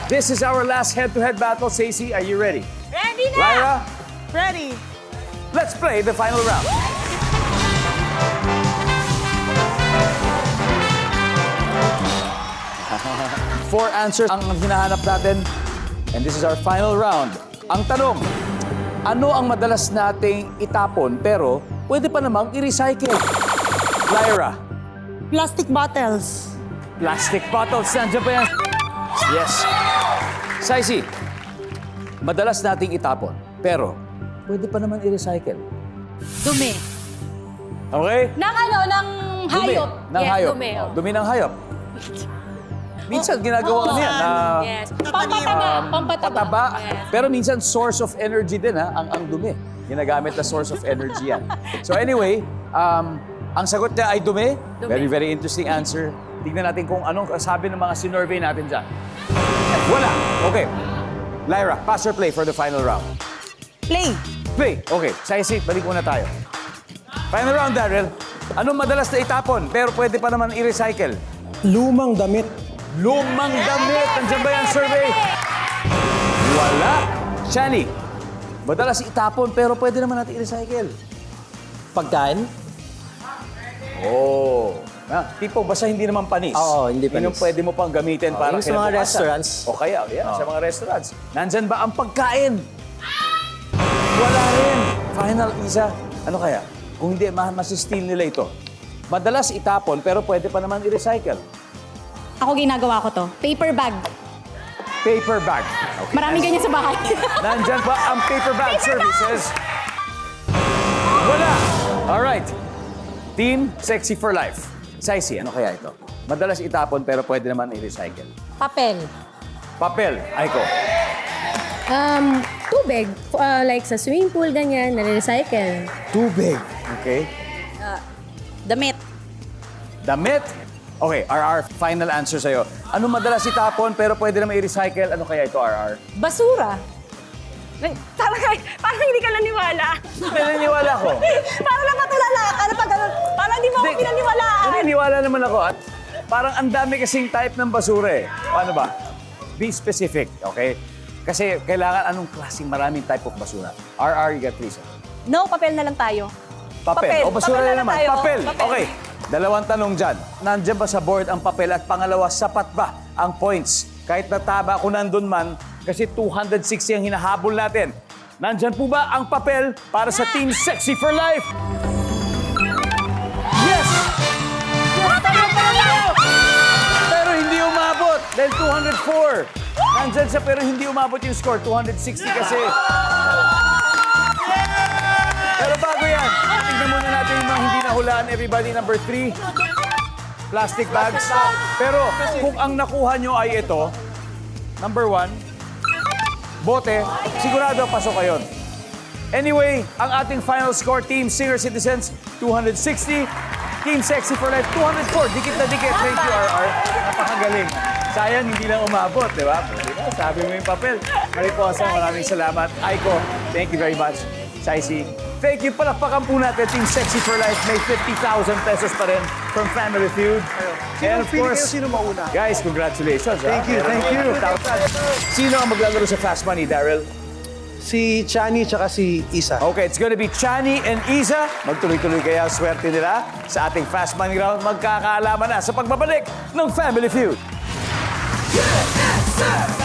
This is our last head-to-head battle. Stacey, are you ready? Ready na! Lyra, Ready. let's play the final round. Four answers ang hinahanap natin. And this is our final round. Ang tanong, ano ang madalas nating itapon pero pwede pa namang i-recycle? Lyra, Plastic bottles. plastic bottles. Nandiyan pa yan. Yes. Saisi, madalas nating itapon pero pwede pa naman i-recycle. Dumi. Okay? Ng ano, ng hayop. Ng Yes, hayop. dumi. Oh, dumi ng hayop. Minsan ginagawa niya na Yes. Pampataba. Pampataba. pataba. Yes. Pero minsan source of energy din ha, ang dumi. Ginagamit na source of energy yan. So anyway, ang sagot niya ay dumi. Dumi. Very, very interesting answer. Tignan natin kung anong sabi ng mga sinurvey natin dyan. Wala. Okay. Lyra, pass or play for the final round? Play. Play. Okay. Saisi, balik muna tayo. Final round, Daryl. Anong madalas na itapon pero pwede pa naman i-recycle? Lumang damit. Lumang damit. Nandiyan ba yan, survey? Wala. Shani, madalas itapon pero pwede naman natin i-recycle. Pagkain. Oh. Tipo, basta hindi naman panis. Oo, hindi panis. Yun yung pwede mo pang gamitin para yung sa mga kinabukasan. restaurants. O kaya, yeah, sa mga restaurants. Nandyan ba ang pagkain? Wala rin. Final, Isa. Ano kaya? Kung hindi, masisteal nila ito. Madalas itapon pero pwede pa naman i-recycle. Ako ginagawa ko to. Paper bag. Paper bag. Okay. Maraming ganyan sa bahay. Nandyan ba ang paper bag services? Wala. Alright. Team Sexy for Life. Saisi, ano kaya ito? Madalas itapon pero pwede naman i-recycle. Papel. Papel. Aiko. Tubig. Like sa swimming pool, ganyan, nare-recycle. Tubig. Okay. Damit. Damit. Okay, RR, final answer sa'yo. Ano madalas itapon pero pwede naman i-recycle? Ano kaya ito, RR? Basura. Parang hindi ka naniwala. Pinaniwala ko. Parang napatulala ka na pag ganun. Parang di mo ako pinaniwalaan. Pinaniwala naman ako. At parang ang dami kasing type ng basura eh. Paano ba? Be specific, okay? Kasi kailangan anong klaseng maraming type of basura. RR, you got 3 seconds. No, papel na lang tayo. Papel. O basura Papel na na naman. tayo. Papel. Papel. Okay. Dalawang tanong dyan. Nandyan ba sa board ang papel? At pangalawa, sapat ba ang points? Kahit nataba ko nandun man, kasi 260 ang hinahabol natin. Nandyan po ba ang papel para sa Team Sexy for Life? Yes! Yes, tama pa tayo! Pero hindi umabot dahil 204. Nandyan siya pero hindi umabot yung score. 260 kasi. Pero bago yan, tingnan muna natin yung mga hindi nahulaan. Everybody, number 3. Plastic bags. Pero kung ang nakuha nyo ay ito, number 1, bote, sigurado pasok kayo. Anyway, ang ating final score, Team Singer Citizens, 260. Team Sexy for Life, 204. Dikit na dikit. Thank you, RR. Napakagaling. Sayang, hindi lang umabot, di ba? Sabi mo yung papel. Mariposa, maraming salamat. Aiko, thank you very much. Saisi, thank you. Palakpakan po natin, Team Sexy for Life. May 50,000 pesos pa rin from Family Feud. And of course, Sino mauna? guys, congratulations. Thank you, thank you. Sino ang maglalaro sa Fast Money, Daryl? Si Chani tsaka si Isa. Okay, it's gonna be Chani and Isa. Magtuloy-tuloy kaya ang swerte nila sa ating Fast Money Round. Magkakaalaman na sa pagbabalik ng Family Feud. Yes, sir!